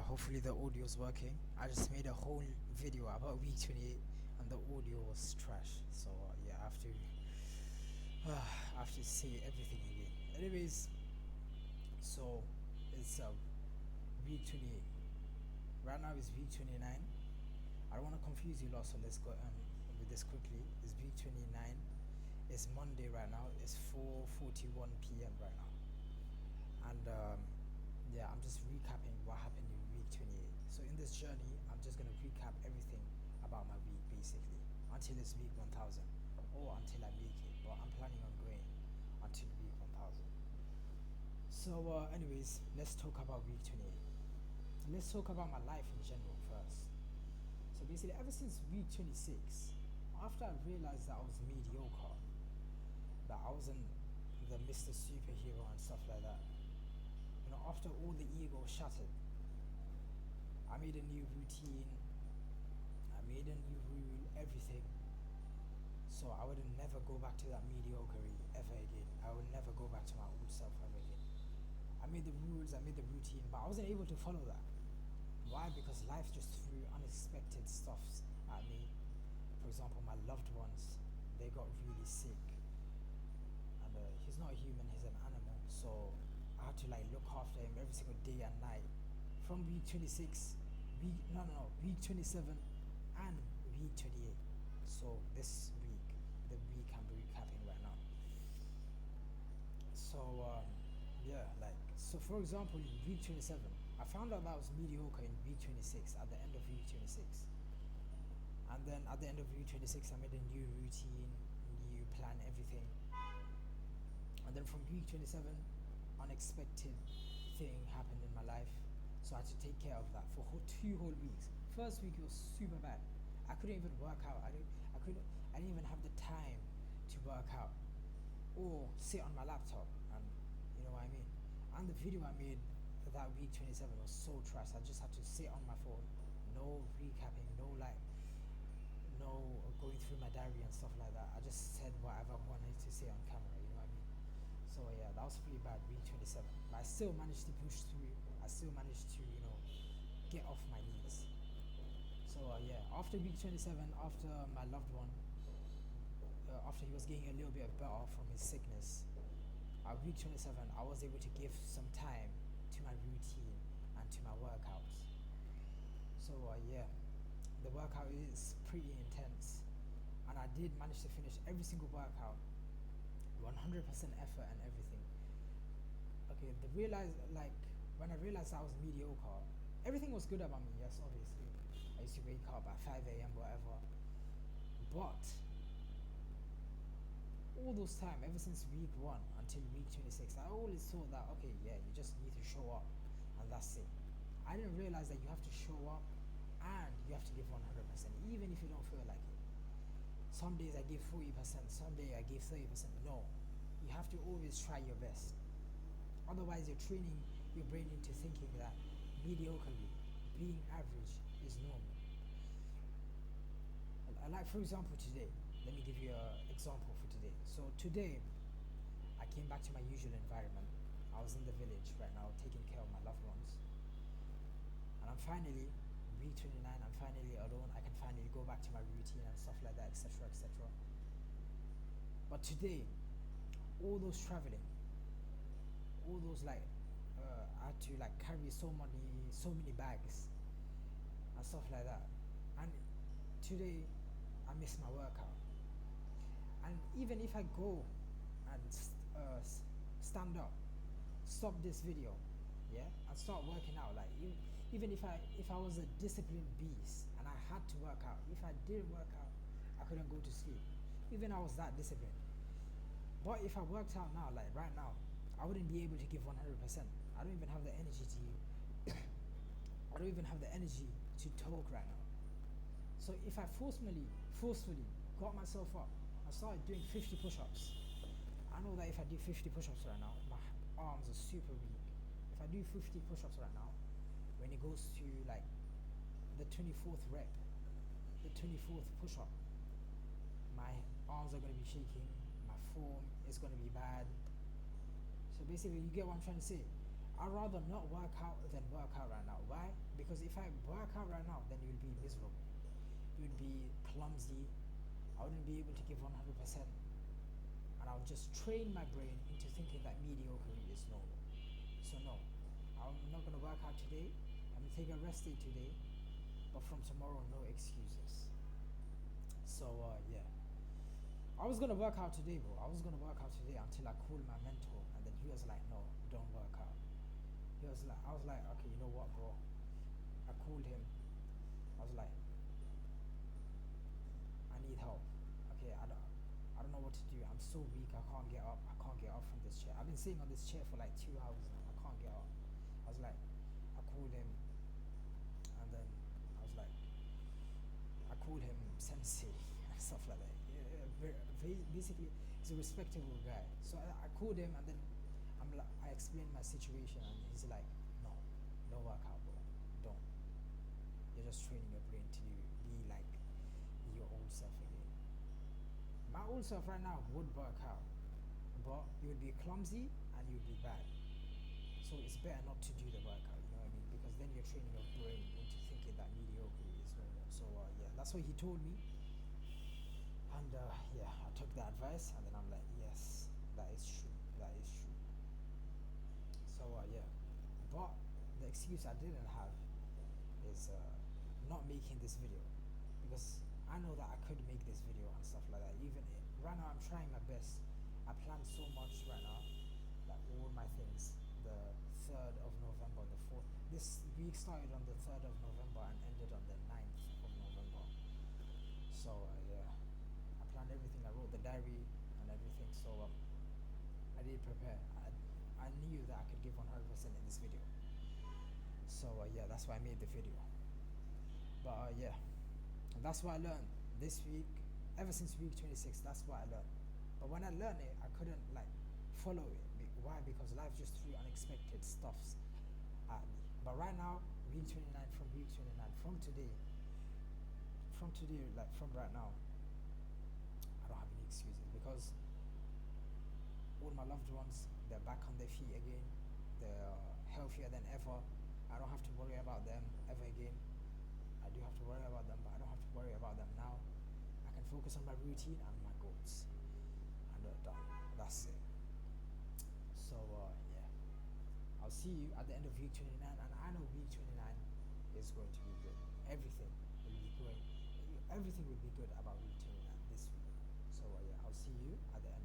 hopefully the audio is working. I just made a whole video about week 28 and the audio was trash. So yeah, I have to say everything again. Anyways, so it's week 28. Right now it's week 29. I don't want to confuse you lot, so let's go with this quickly. It's week 29. It's Monday right now. It's 4:41 p.m. right now, and yeah, I'm just recapping what happened in week 28. So in this journey, I'm just gonna recap everything about my week basically until it's week 1000, or until I make it. But I'm planning on going until week 1000. So, anyways, let's talk about week 28. Let's talk about my life in general first. So basically, ever since week 26, after I realized that I was mediocre, that I wasn't the Mr. Superhero and stuff like that, after all the ego shattered, I made a new routine, I made a new rule, everything. So I would never go back to that mediocrity ever again. I would never go back to my old self ever again. I made the rules, I made the routine, but I wasn't able to follow that. Why? Because life just threw unexpected stuff at me. For example, my loved ones, they got really sick. And he's not a human, he's an animal. So I had to look after him every single day and night. From week 26, week 27 and week 28. So this week, the week I'm recapping right now. So so for example, in week 27, I found out that I was mediocre in week 26 at the end of week 26. And then at the end of week 26, I made a new routine, new plan, everything. And then from week 27, unexpected thing happened in my life. So I had to take care of that for 2 whole weeks. First week it was super bad. I couldn't even work out. I didn't even have the time to work out or sit on my laptop, and you know what I mean. And the video I made that week 27 was so trash. I just had to sit on my phone, no recapping, no going through my diary and stuff like that. I just said whatever I wanted to say on camera, you know what I mean. So yeah, that was pretty bad, week 27. But I still managed to push through. I still managed to, get off my knees. So yeah, after week 27, after my loved one, after he was getting a little bit better from his sickness, at week 27, I was able to give some time to my routine and to my workouts. So yeah, the workout is pretty intense, and I did manage to finish every single workout, 100% effort and everything. Okay, when I realized I was mediocre, everything was good about me. Yes, obviously, I used to wake up at 5 a.m. whatever, but all those time, ever since week 1 until week 26, I always thought that, okay, yeah, you just need to show up and that's it. I didn't realize that you have to show up and you have to give 100%, even if you don't feel like it. Some days I give 40%, some days I give 30%. No, you have to always try your best. Otherwise, you're training your brain into thinking that mediocrity, being average, is normal. Like, for example, today, let me give you an example for today. So today, I came back to my usual environment. I was in the village right now, taking care of my loved ones. And I'm finally, week 29, I'm finally alone. I can finally go back to my routine and stuff like that, etc., etc. But today, all those traveling, all those I had to carry so many bags and stuff like that. And today, I missed my workout. And even if I go and stand up, stop this video, yeah, and start working out, even if I was a disciplined beast and I had to work out, if I didn't work out, I couldn't go to sleep. Even I was that disciplined. But if I worked out now, right now, I wouldn't be able to give 100%. I don't even have the energy I don't even have the energy to talk right now. So if I forcefully got myself up and started doing 50 push-ups, I know that if I do 50 push-ups right now, my arms are super weak. If I do 50 push-ups right now, when it goes to the 24th rep, the 24th push-up, my arms are going to be shaking, my form is going to be bad. So basically, you get what I'm trying to say. I'd rather not work out than work out right now. Why? because if I work out right now, then you'll be miserable. You'd be clumsy. I wouldn't be able to give 100%, and I'll just train my brain into thinking that mediocrity is normal. So no, I'm not gonna work out today. I'm gonna take a rest day today, but from tomorrow, no excuses. So yeah, I was gonna work out today, bro. I was gonna work out today until I called my mentor, and then he was like, "No, don't work out." I was like, "Okay, you know what, bro?" I called him. I was like, "I need help. Okay, I don't know what to do. I'm so weak. I can't get up. I can't get up from this chair. I've been sitting on this chair for like 2 hours now. I can't get up." I was like, I called him, and then I was like, I called him Sensei and stuff like that. Yeah, basically, he's a respectable guy. So I called him, and then I explained my situation, and he's like, "No, don't work out, bro. Don't. You're just training your brain to be like your old self again." My old self right now would work out, but you would be clumsy and you'd be bad. So it's better not to do the workout, you know what I mean? Because then you're training your brain into thinking that mediocrity is normal. So yeah, that's what he told me, and yeah, I took the advice, and then I'm like, yes, that is true. That is true. So yeah, but the excuse I didn't have is not making this video, because I know that I could make this video and stuff like that. Even right now, I'm trying my best. I plan so much right now, like all my things. The 3rd of November, the 4th. This week started on the 3rd of November and ended on the 9th of November. So yeah, I planned everything. I wrote the diary and everything. So I did prepare. I knew that I could give 100% in this video. So yeah, that's why I made the video. But yeah, that's what I learned this week. Ever since week 26, that's what I learned. But when I learned it, I couldn't like follow it. Why? Because life just threw unexpected stuffs at me. But right now, week 29, from week 29, from today, like from right now, I don't have any excuses, because all my loved ones, they're back on their feet again. They're healthier than ever. I don't have to worry about them ever again. I do have to worry about them, but I don't have to worry about them now. I can focus on my routine and my goals, and done. That's it. So yeah, I'll see you at the end of week 29, and I know week 29 is going to be good. Everything will be going. Everything will be good about week 29 this week. So yeah, I'll see you at the end